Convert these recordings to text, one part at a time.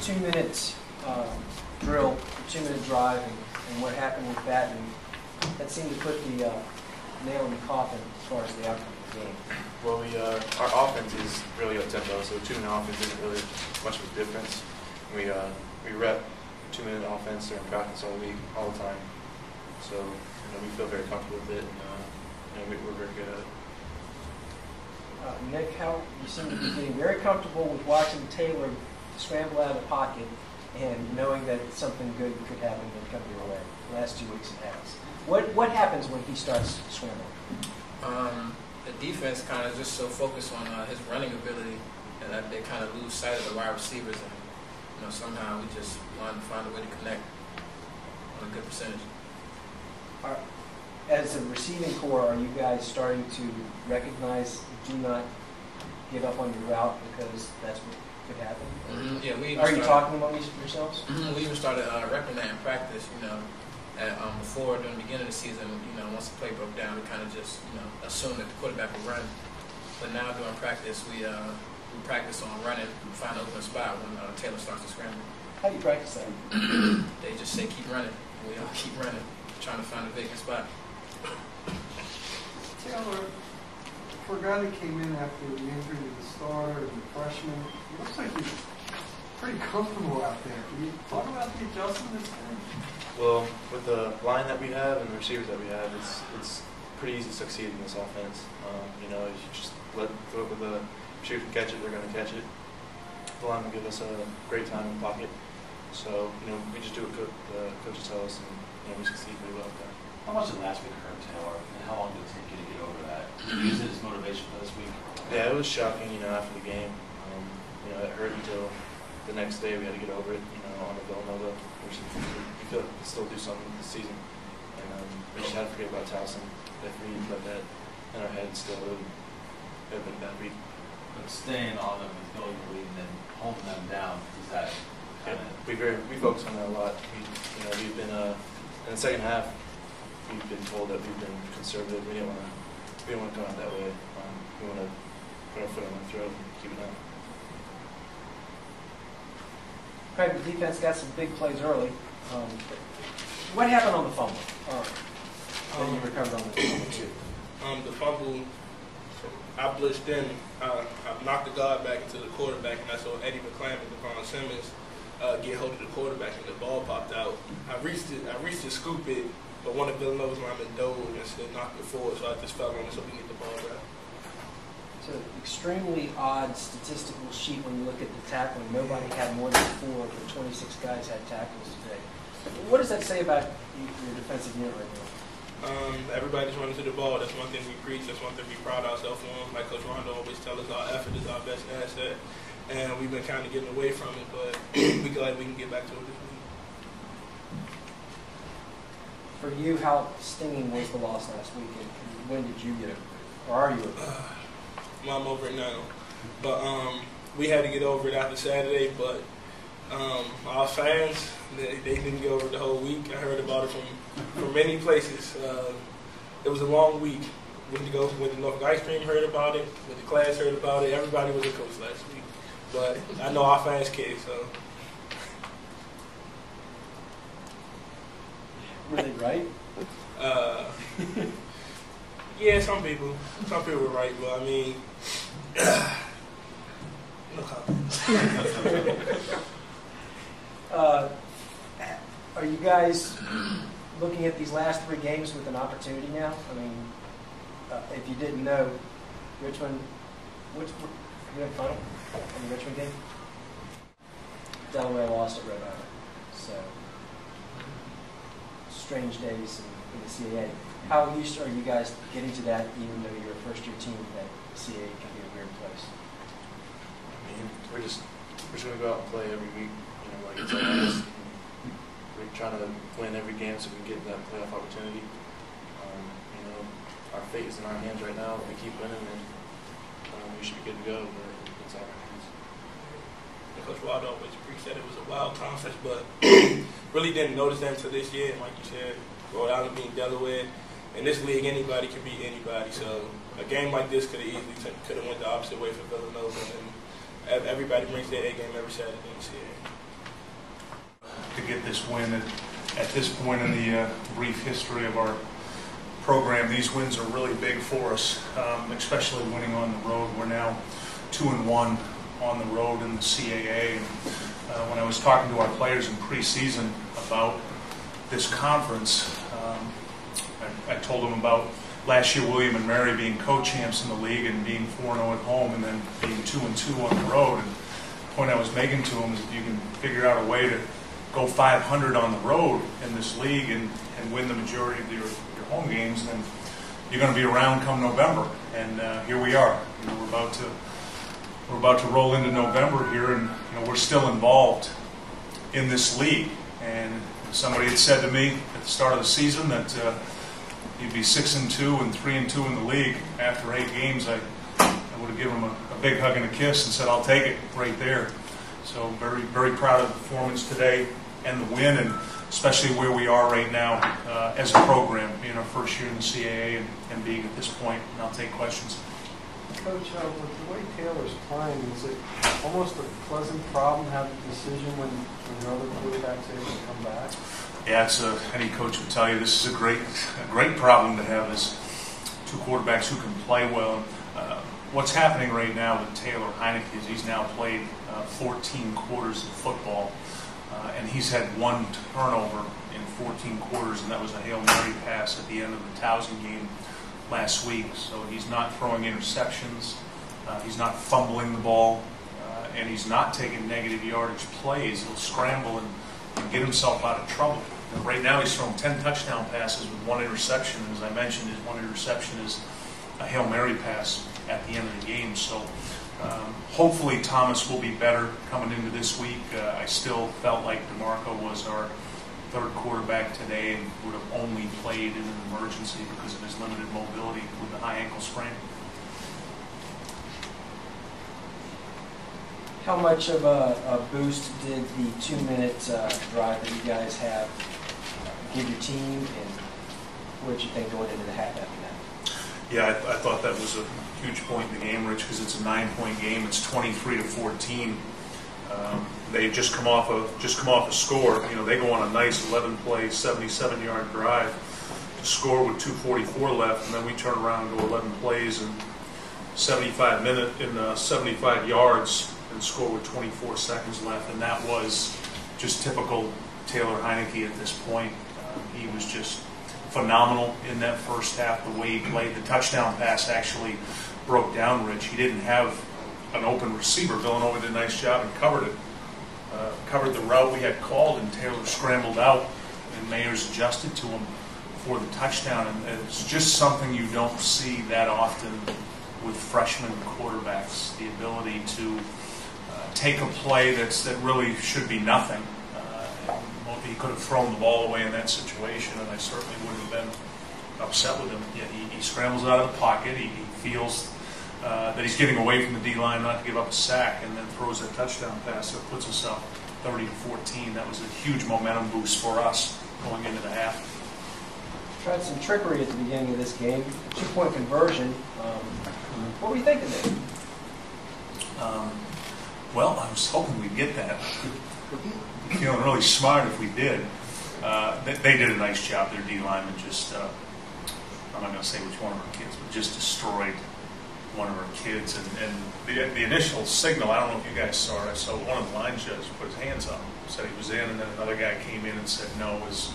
2-minute drill, a 2-minute drive, and what happened with that, and that seemed to put the nail in the coffin as far as the outcome of the game. Well, our offense is really up-tempo, so 2-minute offense isn't really much of a difference. We rep 2-minute offense during practice all week, all the time. So we feel very comfortable with it, and we're very good at it. Nick, you seem to be getting very comfortable with watching Taylor scramble out of the pocket and knowing that something good could happen and come your way. The last 2 weeks it has. What happens when he starts scrambling? The defense kind of just so focused on his running ability and that they kind of lose sight of the wide receivers, and somehow we just want to find a way to connect on a good percentage. As a receiving core, are you guys starting to recognize, do not give up on your route because that's what could happen? Yeah, are you talking among yourselves? We even started repping that in practice, before, during the beginning of the season, once the play broke down, we kind of just, assumed that the quarterback would run. But now during practice, we practice on running, we find an open spot when Taylor starts to scramble. How do you practice that? They just say keep running. We all keep running, trying to find a vacant spot. Taylor, for a guy that came in after the injury to the starter and the freshman, it looks like he's pretty comfortable out there. Can you talk about the adjustment this game? Well, with the line that we have and the receivers that we have, it's pretty easy to succeed in this offense. If you just throw it with the receiver can catch it, they're going to catch it. The line will give us a great time in the pocket. So, we just do what the coaches tell us, and we succeed pretty well with that. How much did last week hurt Taylor, and how long did it take you to get over that? Did you use it as motivation for this week? Yeah, it was shocking, after the game. It hurt until the next day we had to get over it, on the Villanova. We feel like we can still do something this season. And we just had to forget about Towson. If we let that in our heads still, it would have been a bad week. But staying on them and building the lead and then holding them down, is that kind of... We focus on that a lot. We've been, in the second half, we've been told that we've been conservative. We don't want to come out that way. We want to put our foot on the throat and keep it out. Craig, the defense got some big plays early. What happened on the fumble? Then you recovered on the fumble too. The fumble, I blitzed in. I knocked the guard back into the quarterback, and I saw Eddie McClain and Devon Simmons get hold of the quarterback, and the ball popped out. I reached to scoop it, but one of Villanova's linemen dove and knocked it forward, so I just fell on it, so we get the ball back. It's an extremely odd statistical sheet when you look at the tackling. Nobody had more than 4, but 26 guys had tackles today. What does that say about your defensive unit right now? Everybody's running to the ball. That's one thing we preach. That's one thing we pride ourselves on. Like Coach Rondo always tells us, our effort is our best asset. And we've been kind of getting away from it, but we feel like we can get back to it this week. For you, how stinging was the loss last week? And when did you get it? Or are you? I'm over it now. But we had to get over it after Saturday, but our fans, they didn't get over it the whole week. I heard about it from many places. It was a long week. Went to Norfolk Ice Cream, heard about it. Went to class, heard about it. Everybody was a coach last week. But I know our fans care, so. Were they right? Yeah, some people were right, but I mean, no comment. Are you guys looking at these last 3 games with an opportunity now? I mean, if you didn't know, Richmond, you had final in the Richmond game? Delaware lost at Rhode Island, so strange days in the CAA. How used are you guys getting to that, even though you're a first-year team, that CAA can be a weird place? We're just going to go out and play every week. Like it's always, we're trying to win every game so we can get that playoff opportunity. Our fate is in our hands right now. If we keep winning, then we should be good to go. But it's out of our hands. Coach Wilder always preached that it was a wild conference, but really didn't notice that until this year. Like you said, Rhode Island being Delaware. In this league, anybody can beat anybody. So a game like this could have easily went the opposite way for Villanova. And everybody brings their A game every Saturday in the CAA. to get this win at this point in the brief history of our program. These wins are really big for us, especially winning on the road. We're now 2-1 on the road in the CAA. And, when I was talking to our players in preseason about this conference, I told them about last year William and Mary being co-champs in the league and being 4-0 at home and then being 2-2 on the road. And the point I was making to them is if you can figure out a way to go 500 on the road in this league and win the majority of your home games, then you're going to be around come November. And here we are. You know, we're about to roll into November here, and you know, we're still involved in this league. And somebody had said to me at the start of the season that you'd be 6-2 and 3-2 in the league after 8 games. I would have given him a big hug and a kiss and said, "I'll take it right there." So very, very proud of the performance today and the win, and especially where we are right now as a program, being our first year in the CAA and being at this point. And I'll take questions. Coach, with the way Taylor's playing, is it almost a pleasant problem to have the decision when your other quarterback's able to come back? Yeah, any coach would tell you this is a great problem to have, is 2 quarterbacks who can play well. What's happening right now with Taylor Heineke is he's now played 14 quarters of football, and he's had 1 turnover in 14 quarters, and that was a Hail Mary pass at the end of the Towson game last week. So he's not throwing interceptions, he's not fumbling the ball, and he's not taking negative yardage plays. He'll scramble and get himself out of trouble. And right now he's thrown 10 touchdown passes with 1 interception. As I mentioned, his 1 interception is a Hail Mary pass at the end of the game. So hopefully Thomas will be better coming into this week. I still felt like DeMarco was our 3rd quarterback today and would have only played in an emergency because of his limited mobility with the high ankle sprain. How much of a boost did the 2-minute drive that you guys have give your team, and what did you think going into the half after that? Yeah, I thought that was a huge point in the game, Rich, because it's a 9-point game. It's 23-14. They just come off a score. You know, they go on a nice 11-play, 77-yard drive to score with 2:44 left, and then we turn around and go 11 plays and 75 yards and score with 24 seconds left. And that was just typical Taylor Heineke at this point. He was just phenomenal in that first half, the way he played. The touchdown pass actually broke down Rich. He didn't have an open receiver. Villanova did a nice job and covered it. Covered the route we had called, and Taylor scrambled out, and Mayers adjusted to him for the touchdown. And it's just something you don't see that often with freshman quarterbacks, the ability to take a play that really should be nothing. He could have thrown the ball away in that situation, and I certainly wouldn't have been upset with him. Yet he scrambles out of the pocket. He feels that he's getting away from the D-line not to give up a sack, and then throws that touchdown pass that puts us up 30-14. That was a huge momentum boost for us going into the half. Tried some trickery at the beginning of this game, a 2-point conversion. What were you thinking there? Well, I was hoping we'd get that. Feeling really smart if we did. They did a nice job. Their D linemen just, I'm not going to say which one of our kids, but just destroyed one of our kids. And the initial signal, I don't know if you guys saw it, I saw one of the line judges put his hands on him, said he was in, and then another guy came in and said no, his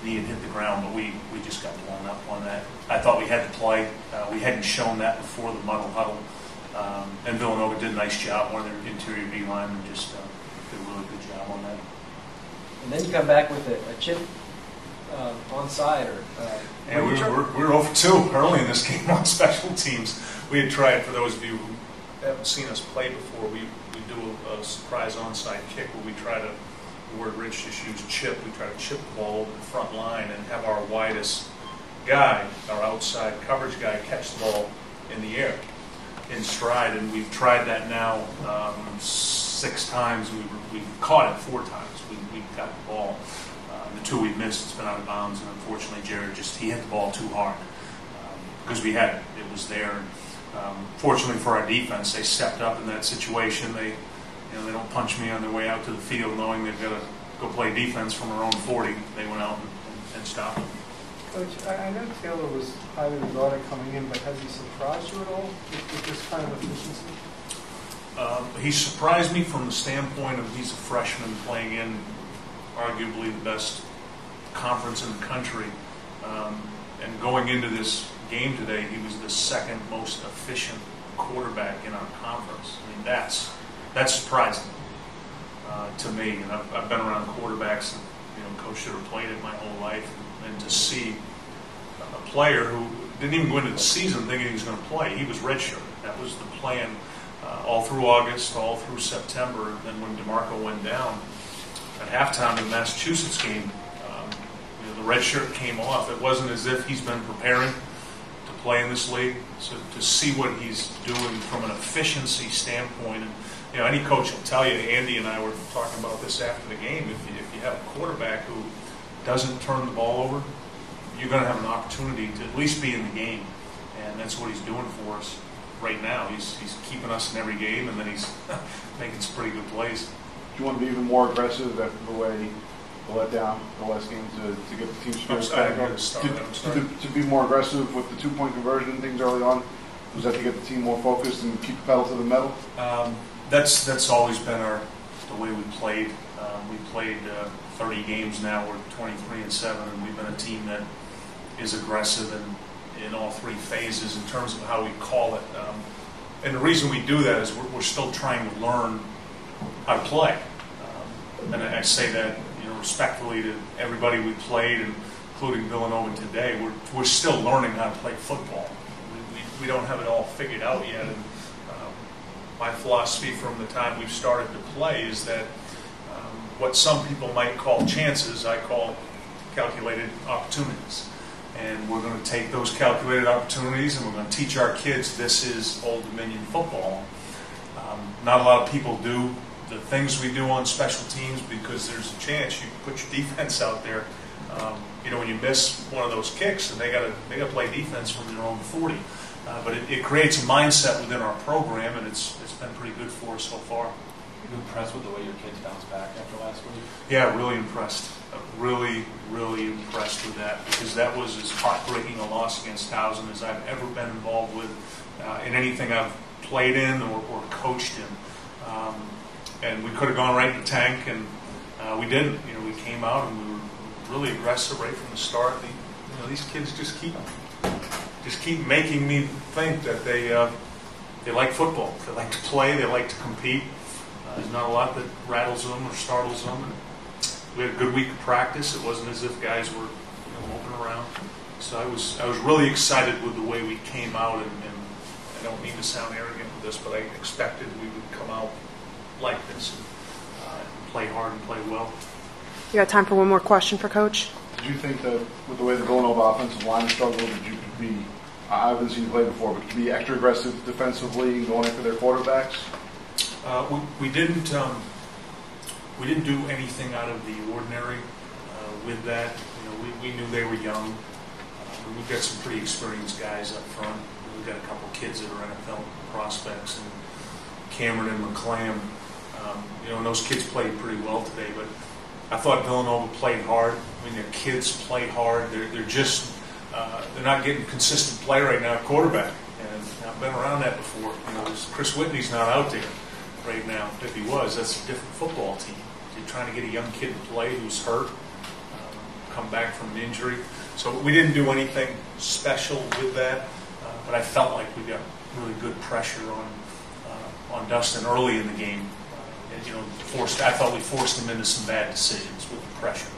knee had hit the ground, but we just got blown up on that. I thought we had to play. We hadn't shown that before the muddle huddle. And Villanova did a nice job. One of their interior D linemen just did a really good job on that. And then you come back with a chip onside. And we were 0-2 early in this game on special teams. We had tried, for those of you who haven't seen us play before, we do a surprise onside kick where we try to, the word Rich just used, chip. We try to chip the ball over the front line and have our widest guy, our outside coverage guy, catch the ball in the air, in stride. And we've tried that now 6 times. We've caught it 4 times. We got the ball. The 2 we've missed, it's been out of bounds, and unfortunately Jared he hit the ball too hard because we had it. It was there. Fortunately for our defense, they stepped up in that situation. They don't punch me on their way out to the field knowing they've got a go play defense from our own 40. They went out and stopped them. Coach, I know Taylor was highly regarded coming in, but has he surprised you at all with this kind of efficiency? He surprised me from the standpoint of he's a freshman playing in arguably the best conference in the country. And going into this game today, he was the second most efficient quarterback in our conference. I mean, that's surprising to me. And I've been around quarterbacks and, coach should have played it my whole life. And to see a player who didn't even go into the season thinking he was going to play, he was redshirted. That was the plan all through August, all through September. And then when DeMarco went down at halftime in the Massachusetts game, the red shirt came off. It wasn't as if he's been preparing to play in this league. So to see what he's doing from an efficiency standpoint, and any coach will tell you. Andy and I were talking about this after the game. If you have a quarterback who doesn't turn the ball over, you're going to have an opportunity to at least be in the game, and that's what he's doing for us right now. He's keeping us in every game, and then he's making some pretty good plays. Do you want to be even more aggressive after the way the letdown the last game to get the team spirit back up? To be more aggressive with the 2-point conversion and things early on? Was that to get the team more focused and keep the pedal to the metal? That's always been the way we played. We played 30 games now. We're 23-7, and we've been a team that is aggressive in all three phases in terms of how we call it. And the reason we do that is we're still trying to learn how to play. And I say that respectfully to everybody we played, including Villanova today. We're still learning how to play football. We don't have it all figured out yet. And my philosophy from the time we've started to play is that what some people might call chances, I call calculated opportunities. And we're going to take those calculated opportunities and we're going to teach our kids this is Old Dominion football. Not a lot of people do the things we do on special teams because there's a chance you put your defense out there. When you miss one of those kicks, and they got to play defense from their own 40. But it creates a mindset within our program, and it's been pretty good for us so far. Are you impressed with the way your kids bounced back after last week? Yeah, really impressed. Really, really impressed with that, because that was as heartbreaking a loss against Towson as I've ever been involved with in anything I've played in or coached in. And we could have gone right in the tank, and we didn't. We came out and we were really aggressive right from the start. These kids just keep making me think that they like football. They like to play. They like to compete. There's not a lot that rattles them or startles them. And we had a good week of practice. It wasn't as if guys were moping around. So I was really excited with the way we came out. And I don't mean to sound arrogant with this, but I expected we would come out like this and play hard and play well. You got time for one more question for Coach? Did you think that with the way the Villanova offensive line struggled, that you could be, I haven't seen you play before, but could be extra aggressive defensively and going after their quarterbacks? We didn't do anything out of the ordinary with that. We knew they were young. We've got some pretty experienced guys up front. We've got a couple kids that are NFL prospects, and Cameron and McClam. And those kids played pretty well today, but I thought Villanova played hard. I mean, their kids play hard. They're just they're not getting consistent play right now at quarterback, and I've been around that before. Chris Whitney's not out there right now. If he was, that's a different football team. You're trying to get a young kid to play who's hurt, come back from an injury. So we didn't do anything special with that, but I felt like we got really good pressure on Dustin early in the game. I thought we forced him into some bad decisions with the pressure.